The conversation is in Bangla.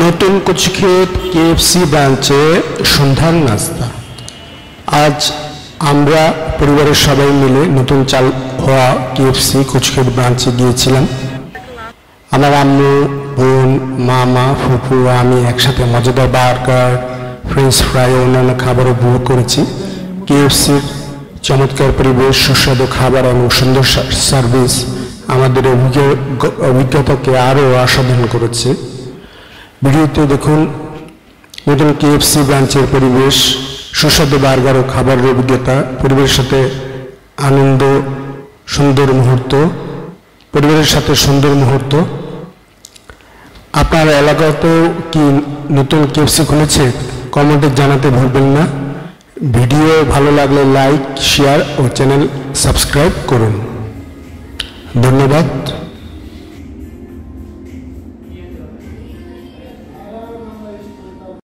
নতুন কচুক্ষেত কেএফসি ব্রাঞ্চে সন্ধ্যার নাস্তা। আজ আমরা পরিবারের সবাই মিলে নতুন চালু হওয়া কেএফসি কচুক্ষেত ব্রাঞ্চে গিয়েছিলাম। আমার আম্মু, বোন, মামা, ফুফু, আমি একসাথে মজাদার বার্গার, ফ্রেঞ্চ ফ্রাই ও অন্যান্য খাবার উপভোগ করেছি। কেএফসির চমৎকার পরিবেশ, সুস্বাদু খাবার এবং সুন্দর সার্ভিস আমাদের অভিজ্ঞতাকে আরও আস্বাদন করেছে। ভিডিওতে দেখুন নতুন কেএফসি ব্রাঞ্চের পরিবেশ, সুস্বাদু বার্গার ও খাবারের অভিজ্ঞতা, পরিবারের সাথে আনন্দ, সুন্দর মুহূর্ত, পরিবারের সাথে সুন্দর মুহূর্ত। আপনার এলাকাতেও কি নতুন কেএফসি খুলেছে? কমেন্টে জানাতে ভুলবেন না। ভিডিও ভালো লাগলে লাইক, শেয়ার ও চ্যানেল সাবস্ক্রাইব করুন। ধন্যবাদ।